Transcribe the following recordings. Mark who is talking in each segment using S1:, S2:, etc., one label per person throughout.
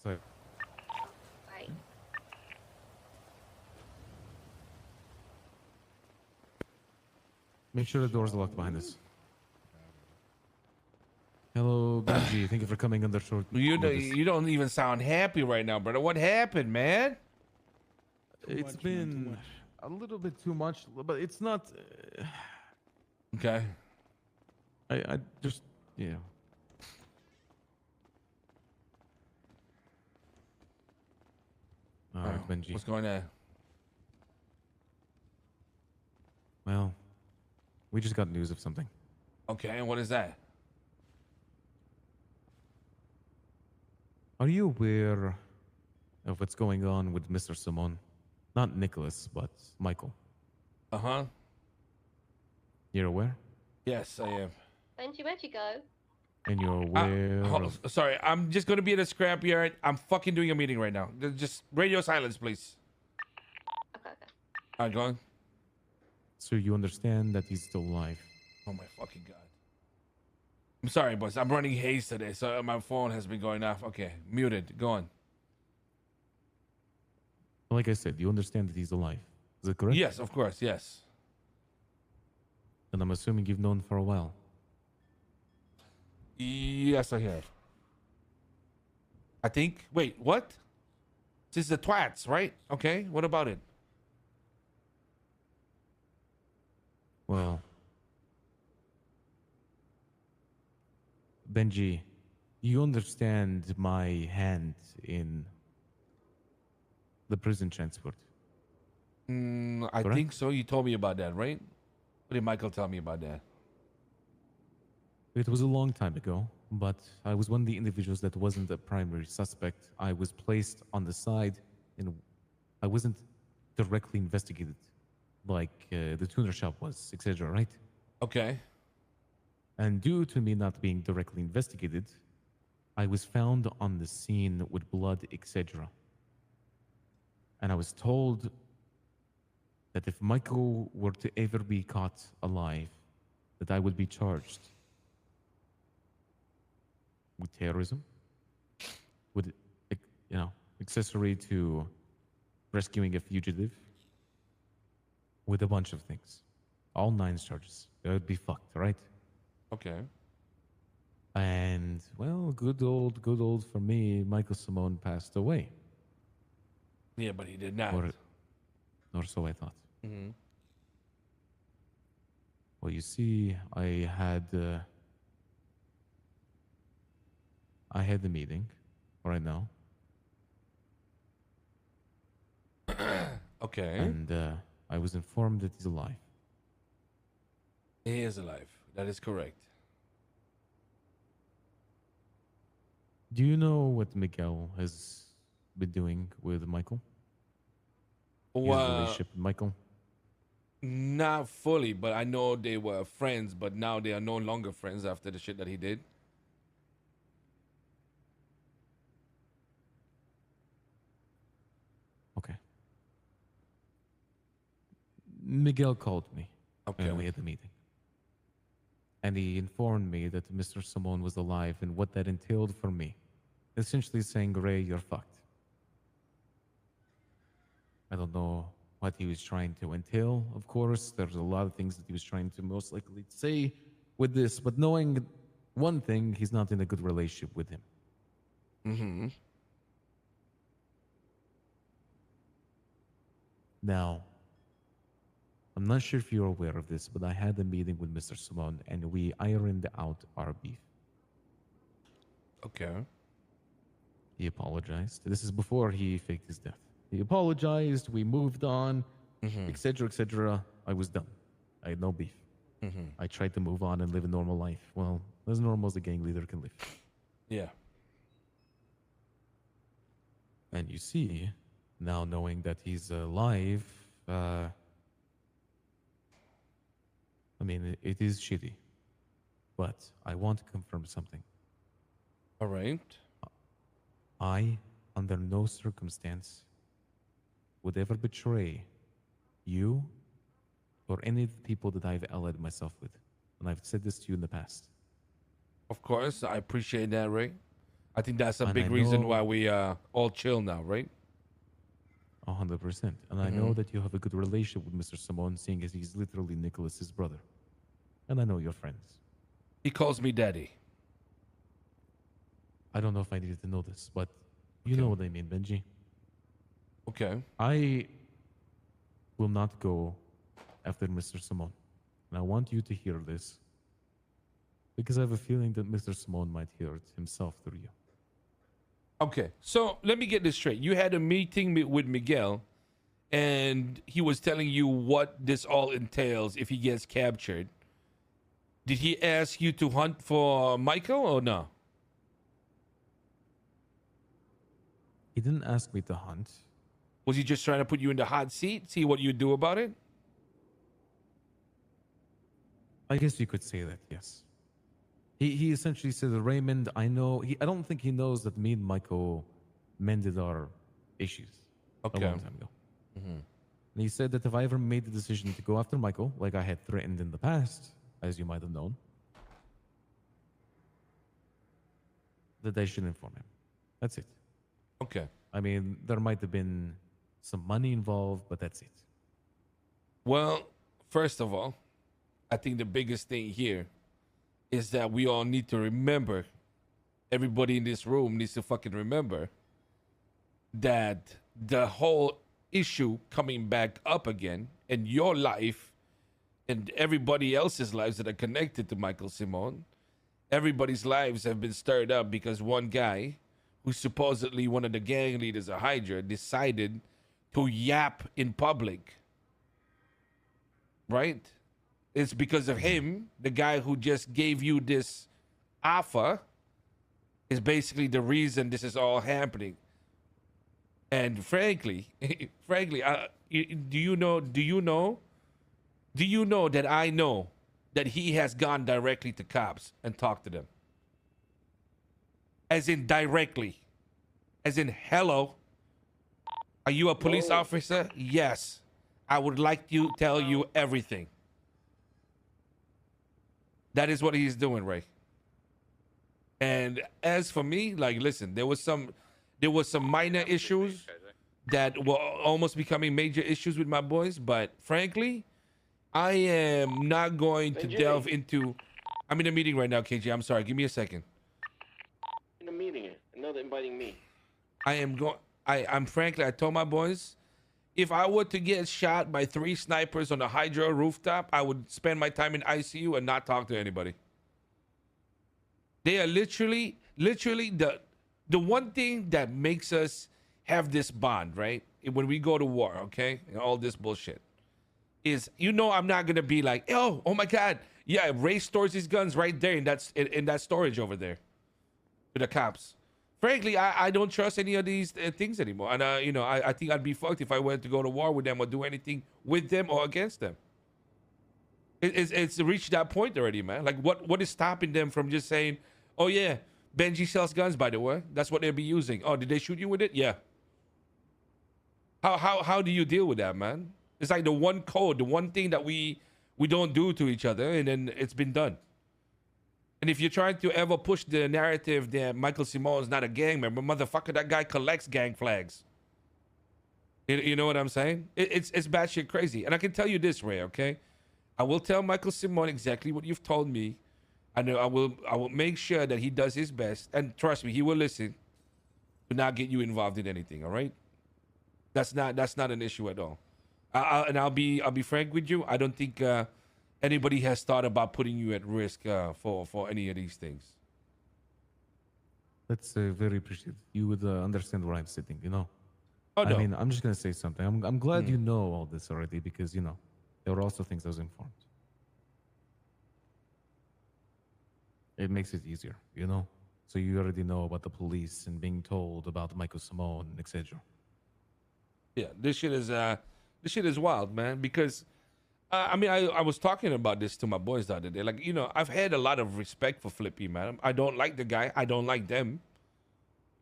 S1: So
S2: Right.
S1: make sure the doors are locked behind us. Hello, Benji. Thank you for coming under short notice.
S3: You don't even sound happy right now, brother. What happened, man?
S1: It's been a little bit too much, but it's not.
S3: Okay.
S1: I just, yeah. All right, Benji.
S3: What's going on?
S1: Well, we just got news of something.
S3: Okay, and what is that?
S1: Are you aware of what's going on with Mr. Simone? Not Nicholas, but Michael.
S3: Uh-huh.
S1: You're aware?
S3: Yes, I am.
S2: Benji, where'd you go?
S1: And you're aware of...
S3: Sorry, I'm just gonna be in a scrapyard. I'm fucking doing a meeting right now. Just radio silence, please.
S2: Okay.
S3: All right, go on.
S1: So you understand that he's still alive?
S3: Oh my fucking god. I'm sorry, boss. I'm running haze today, so my phone has been going off. Okay, muted. Go on.
S1: Like I said, you understand that he's alive. Is that correct?
S3: Yes, of course. Yes.
S1: And I'm assuming you've known for a while.
S3: Yes, I have. I think. Wait, what? This is the twats, right? Okay. What about it?
S1: Well, Benji, you understand my hand in the prison transport.
S3: I
S1: Correct?
S3: think so. You told me about that, right? What did Michael tell me about that?
S1: It was a long time ago, but I was one of the individuals that wasn't a primary suspect. I was placed on the side, and I wasn't directly investigated like the tuner shop was, etc., right?
S3: Okay.
S1: And due to me not being directly investigated, I was found on the scene with blood, etc. And I was told that if Michael were to ever be caught alive, that I would be charged with terrorism, with, accessory to rescuing a fugitive, with a bunch of things. All 9 charges. It would be fucked, right?
S3: Okay.
S1: And, well, good old for me, Michael Simone passed away.
S3: Yeah, but he did not.
S1: Or so I thought.
S3: Mm-hmm.
S1: Well, you see, I had the meeting right now.
S3: Okay.
S1: And I was informed that he's alive.
S3: He is alive. That is correct.
S1: Do you know what Micheal has been doing with Michael? His relationship with Michael?
S3: Not fully, but I know they were friends, but now they are no longer friends after the shit that he did.
S1: Okay. Miguel called me
S3: Okay.
S1: when we had the meeting. And he informed me that Mr. Simone was alive and what that entailed for me. Essentially saying, Ray, you're fucked. I don't know what he was trying to entail, of course. There's a lot of things that he was trying to most likely say with this, but knowing one thing, he's not in a good relationship with him.
S3: Mm-hmm.
S1: Now, I'm not sure if you're aware of this, but I had a meeting with Mr. Simone and we ironed out our beef.
S3: Okay.
S1: He apologized. This is before he faked his death. He apologized. We moved on, etc., etc. I was done. I had no beef. I tried to move on and live a normal life. Well, as normal as a gang leader can live.
S3: Yeah.
S1: And you see, now knowing that he's alive, I mean, it is shitty. But I want to confirm something.
S3: All right.
S1: I, under no circumstance, would ever betray you or any of the people that I've allied myself with. And I've said this to you in the past.
S3: Of course, I appreciate that, Ray. I think that's a
S1: And I
S3: big reason why
S1: know
S3: we all chill now, right?
S1: 100%. And I know that you have a good relationship with Mr. Simone, seeing as he's literally Nicholas's brother. And I know you're friends.
S3: He calls me daddy.
S1: I don't know if I needed to know this, but you
S3: Okay.
S1: know what I mean, Benji.
S3: Okay.
S1: I will not go after Mr. Simone. And I want you to hear this because I have a feeling that Mr. Simone might hear it himself through you.
S3: Okay. So let me get this straight. You had a meeting with Miguel, and he was telling you what this all entails if he gets captured. Did he ask you to hunt for Michael or no?
S1: He didn't ask me to hunt.
S3: Was he just trying to put you in the hot seat, see what you do about it?
S1: I guess you could say that, yes. He essentially said, Raymond, I know, I don't think he knows that me and Michael mended our issues
S3: Okay.
S1: a long time ago. And he said that if I ever made the decision to go after Michael, like I had threatened in the past, as you might have known, that I should inform him. That's it.
S3: Okay.
S1: I mean, there might have been some money involved, but that's it.
S3: Well, first of all, I think the biggest thing here is that we all need to remember, everybody in this room needs to fucking remember that the whole issue coming back up again in your life and everybody else's lives that are connected to Michael Simone, everybody's lives have been stirred up because one guy who's supposedly one of the gang leaders of Hydra decided to yap in public. Right? It's because of him, the guy who just gave you this offer, is basically the reason this is all happening. And frankly, do you know that I know that he has gone directly to cops and talked to them? As in directly. As in, hello, are you a police officer? Yes. I would like to tell you everything. That is what he's doing, Ray. And as for me, like, listen, there was some minor issues that were almost becoming major issues with my boys, but frankly, I am not going to delve into. I'm in a meeting right now, KJ. I'm sorry. Give me a second.
S4: In a meeting, another inviting me.
S3: I'm frankly, I told my boys, if I were to get shot by 3 snipers on a Hydra rooftop, I would spend my time in ICU and not talk to anybody. They are literally the one thing that makes us have this bond, right? When we go to war, okay? And all this bullshit. Is, I'm not gonna be like, oh my God. Yeah, Ray stores his guns right there in that storage over there. With the cops. Frankly, I don't trust any of these things anymore. And, I think I'd be fucked if I went to go to war with them or do anything with them or against them. It's reached that point already, man. Like, what is stopping them from just saying, oh, yeah, Benji sells guns, by the way. That's what they'll be using. Oh, did they shoot you with it? Yeah. How do you deal with that, man? It's like the one code, the one thing that we don't do to each other, and then it's been done. And if you're trying to ever push the narrative that Michael Simone is not a gang member, motherfucker, that guy collects gang flags. You know what I'm saying? It's batshit crazy. And I can tell you this, Ray, okay? I will tell Michael Simone exactly what you've told me. I know I will make sure that he does his best. And trust me, he will listen to not get you involved in anything, all right? That's not an issue at all. I'll be frank with you. I don't think anybody has thought about putting you at risk for any of these things.
S1: That's very appreciated. You would understand where I'm sitting,
S3: Oh, no.
S1: I mean, I'm just going to say something. I'm glad you know all this already because, there were also things I was informed. It makes it easier, So you already know about the police and being told about Michael Simone, etc.
S3: Yeah, this shit is wild, man. Because I was talking about this to my boys the other day. Like, I've had a lot of respect for Flippy, man. I don't like the guy. I don't like them.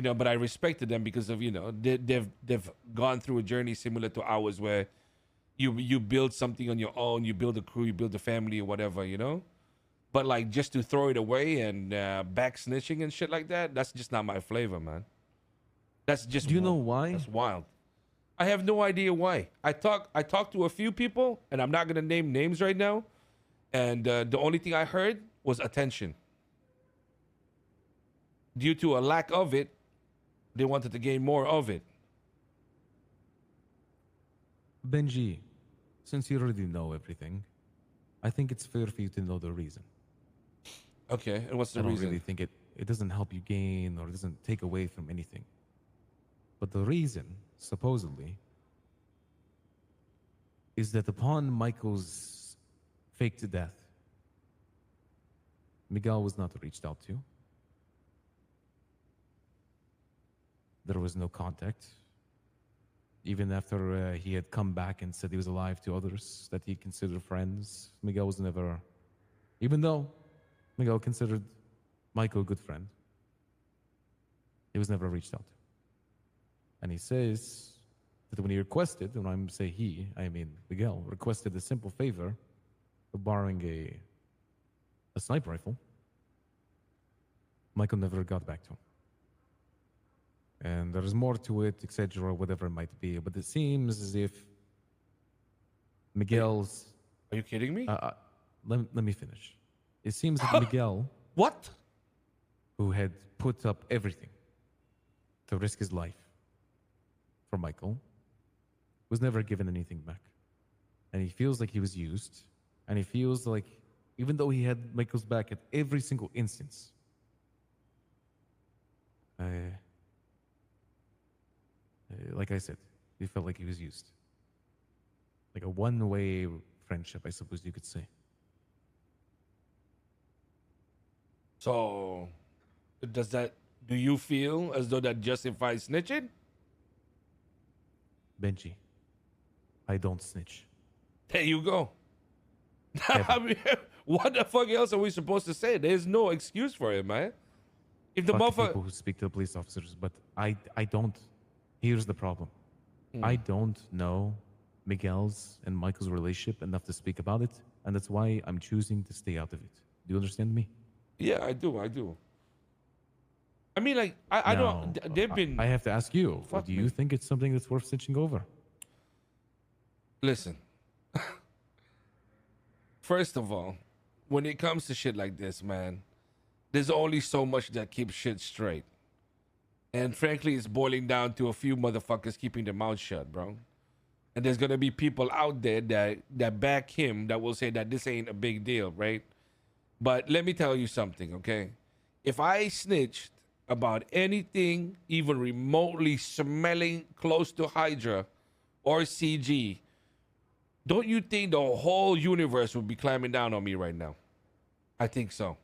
S3: But I respected them because of they've gone through a journey similar to ours where you build something on your own, you build a crew, you build a family or whatever, But like just to throw it away and back snitching and shit like that, that's just not my flavor, man. That's just
S1: Do you know why?
S3: That's wild. I have no idea why. I talked to a few people, and I'm not gonna name names right now. And the only thing I heard was attention. Due to a lack of it, they wanted to gain more of it.
S1: Benji, since you already know everything, I think it's fair for you to know the reason.
S3: Okay, and what's the
S1: I don't
S3: reason?
S1: really think it doesn't help you gain or it doesn't take away from anything. But the reason, supposedly, is that upon Michael's faked death, Miguel was not reached out to. There was no contact. Even after he had come back and said he was alive to others that he considered friends, Miguel was never, even though Miguel considered Michael a good friend, he was never reached out to. And he says that when he requested, and when I say he, I mean Miguel, requested a simple favor of borrowing a sniper rifle, Michael never got back to him. And there's more to it, etc., whatever it might be. But it seems as if Miguel's...
S3: Are you kidding me?
S1: Let me finish. It seems that Miguel,
S3: What?
S1: who had put up everything to risk his life for Michael, was never given anything back. And he feels like he was used. And he feels like, even though he had Michael's back at every single instance, like I said, he felt like he was used. Like a one-way friendship, I suppose you could say.
S3: So, do you feel as though that justifies snitching?
S1: Benji, I don't snitch.
S3: There you go. I mean, what the fuck else are we supposed to say? There's no excuse for it, man. If the
S1: Fuck the
S3: motherfucker...
S1: people who speak to the police officers, but I don't. Here's the problem. I don't know Miguel's and Michael's relationship enough to speak about it, and that's why I'm choosing to stay out of it. Do you understand me?
S3: Yeah, I do. I mean, like, I
S1: Now,
S3: don't... They've been...
S1: I have to ask you,
S3: Fuck
S1: do you
S3: me.
S1: think it's something that's worth stitching over?
S3: Listen. First of all, when it comes to shit like this, man, there's only so much that keeps shit straight. And frankly, it's boiling down to a few motherfuckers keeping their mouth shut, bro. And there's gonna be people out there that back him that will say that this ain't a big deal, right? But let me tell you something, okay? If I snitched about anything even remotely smelling close to Hydra or CG, don't you think the whole universe would be climbing down on me right now? I think so.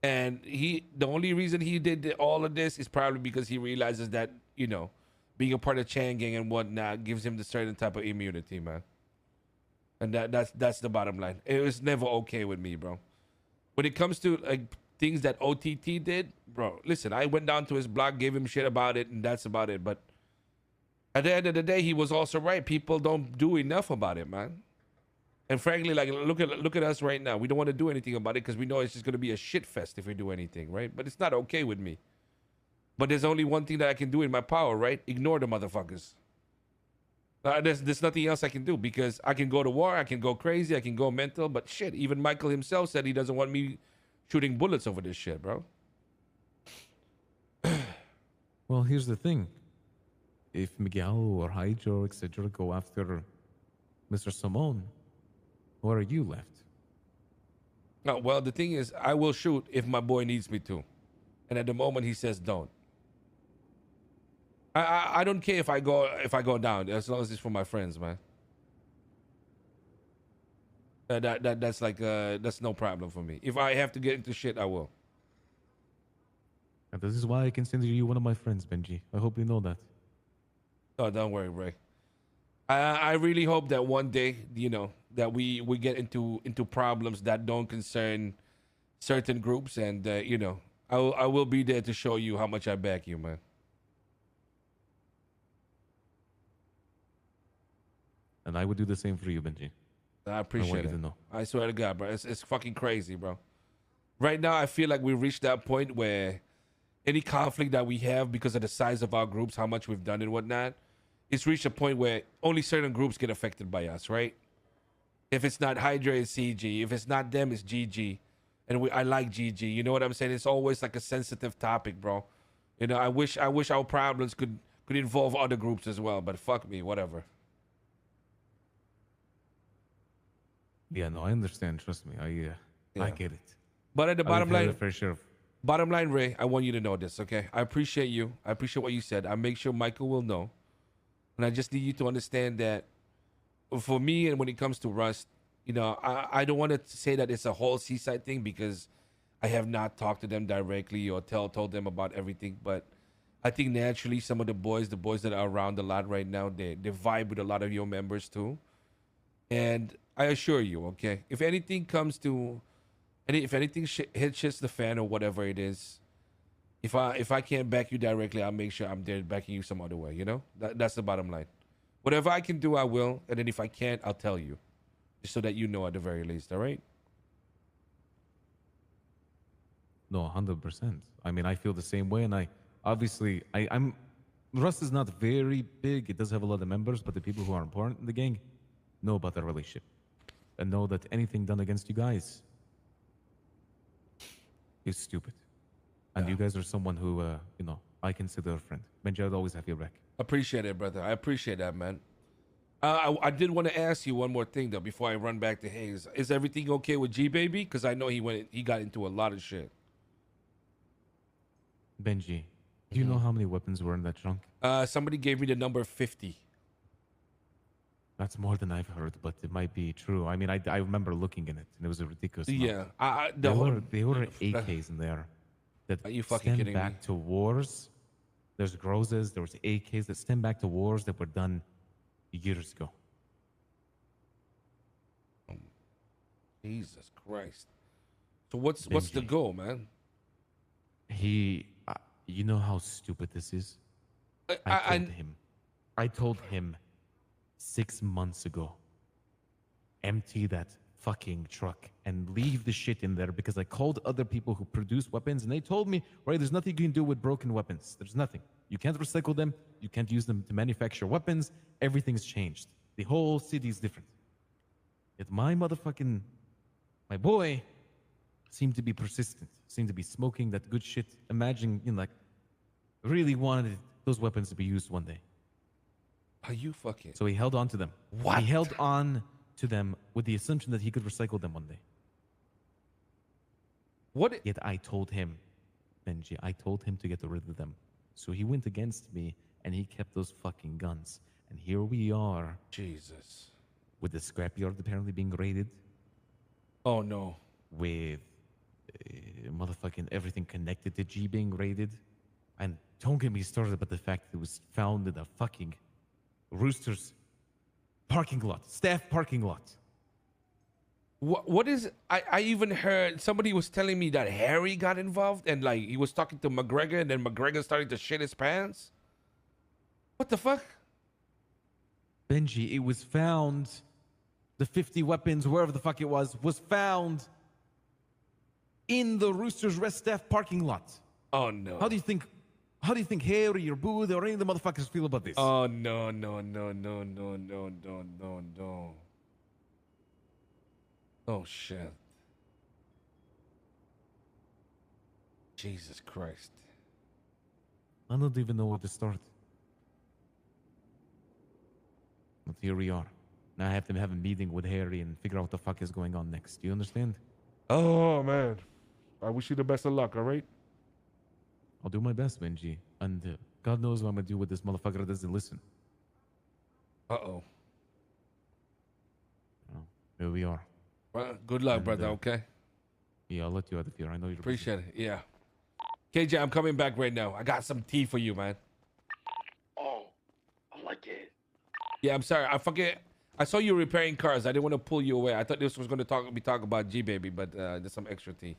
S3: And the only reason he did all of this is probably because he realizes that, you know, being a part of Chan Gang and whatnot gives him the certain type of immunity, man. And that's the bottom line. It was never okay with me, bro. When it comes to like things that OTT did, bro, listen, I went down to his blog, gave him shit about it, and that's about it. But at the end of the day, he was also right. People don't do enough about it, man. And frankly, like, look at us right now. We don't want to do anything about it because we know it's just going to be a shit fest if we do anything, right? But it's not okay with me. But there's only one thing that I can do in my power, right? Ignore the motherfuckers. There's nothing else I can do because I can go to war, I can go crazy, I can go mental. But shit, even Michael himself said he doesn't want me shooting bullets over this shit, bro.
S1: Well, here's the thing. If Miguel or Hydro, etc., go after Mr. Simone, where are you left?
S3: No, well, the thing is, I will shoot if my boy needs me to. And at the moment, he says don't. I don't care if I go down as long as it's for my friends, man. That's like that's no problem for me. If I have to get into shit, I will.
S1: And this is why I consider you one of my friends, Benji. I hope you know that.
S3: Oh, don't worry, Ray. I really hope that one day, you know, that we get into problems that don't concern certain groups, and you know, I will be there to show you how much I back you, man.
S1: And I would do the same for you, Benji.
S3: I
S1: I want
S3: appreciate
S1: you
S3: it.
S1: to know.
S3: I swear to God, bro. It's fucking crazy, bro. Right now, I feel like we reached that point where any conflict that we have because of the size of our groups, how much we've done and whatnot, it's reached a point where only certain groups get affected by us, right? If it's not Hydra, it's CG. If it's not them, it's GG. And I like GG. You know what I'm saying? It's always like a sensitive topic, bro. You know, I wish our problems could involve other groups as well, but fuck me, whatever.
S1: Yeah, no, I understand. Trust me. I
S3: Yeah.
S1: get it.
S3: But at the bottom
S1: I've had a
S3: line,
S1: fair share of.
S3: bottom line, Ray, I want you to know this, okay? I appreciate you. I appreciate what you said. I make sure Michael will know. And I just need you to understand that for me and when it comes to Rust, you know, I don't want to say that it's a whole Seaside thing because I have not talked to them directly or told them about everything. But I think naturally some of the boys that are around a lot right now, they vibe with a lot of your members too. And I assure you, okay, if anything comes to if anything hits the fan or whatever it is, if I can't back you directly, I'll make sure I'm there backing you some other way. You know, that's the bottom line. Whatever I can do, I will. And then if I can't, I'll tell you, just so that you know at the very least. All right.
S1: No, 100%. I mean, I feel the same way, and I'm. Rust is not very big. It does have a lot of members, but the people who are important in the gang know about the relationship and know that anything done against you guys is stupid. And you guys are someone who, you know, I consider a friend. Benji, I'll always have your back.
S3: Appreciate it, brother. I appreciate that, man. I did want to ask you one more thing though before I run back to Hayes. Is everything okay with G Baby? Because I know he got into a lot of shit.
S1: Benji, do you know how many weapons were in that trunk?
S3: Somebody gave me the number 50.
S1: That's more than I've heard, but it might be true. I mean, I remember looking in it, and it was a ridiculous amount.
S3: Yeah,
S1: There were AKs in there that
S3: Are you fucking
S1: stem
S3: kidding
S1: back
S3: me?
S1: to wars. There's Grozes, there was AKs that stem back to wars that were done years ago.
S3: Jesus Christ. So what's the
S1: Benji.
S3: goal, man?
S1: You know how stupid this is? I told him 6 months ago, empty that fucking truck and leave the shit in there because I called other people who produce weapons and they told me, right, there's nothing you can do with broken weapons. There's nothing. You can't recycle them. You can't use them to manufacture weapons. Everything's changed. The whole city is different. Yet my boy seemed to be persistent, seemed to be smoking that good shit, imagining, you know, like, really wanted those weapons to be used one day.
S3: Are you fucking?
S1: So he held on to them.
S3: What?
S1: He held on to them with the assumption that he could recycle them one day.
S3: What?
S1: Yet I told him, Benji, I told him to get rid of them. So he went against me and he kept those fucking guns. And here we are
S3: Jesus.
S1: with the scrapyard apparently being raided,
S3: Oh no.
S1: with motherfucking everything connected to G being raided. And don't get me started about the fact that it was found in a fucking Rooster's parking lot, staff parking lot.
S3: What is? I even heard somebody was telling me that Harry got involved and like he was talking to McGregor and then McGregor started to shit his pants. What the fuck?
S1: Benji, it was found. The 50 weapons, wherever the fuck it was found in the Rooster's Rest staff parking lot.
S3: Oh no.
S1: How do you think Harry or Booth or any of the motherfuckers feel about this?
S3: Oh no. Oh shit. Jesus Christ.
S1: I don't even know where to start. But here we are. Now I have to have a meeting with Harry and figure out what the fuck is going on next. Do you understand?
S3: Oh man. I wish you the best of luck, all right?
S1: I'll do my best, Benji. And God knows what I'm gonna do with this motherfucker that doesn't listen.
S3: Uh-oh.
S1: Well, here we are.
S3: Well, good luck,
S1: And,
S3: brother, okay?
S1: Yeah, I'll let you out of here. I know you're busy.
S3: Appreciate it. Yeah. KJ, I'm coming back right now. I got some tea for you, man.
S4: Oh, I like it.
S3: Yeah, I'm sorry. I forget. I saw you repairing cars. I didn't want to pull you away. I thought this was going to be talk about G Baby, but there's some extra tea.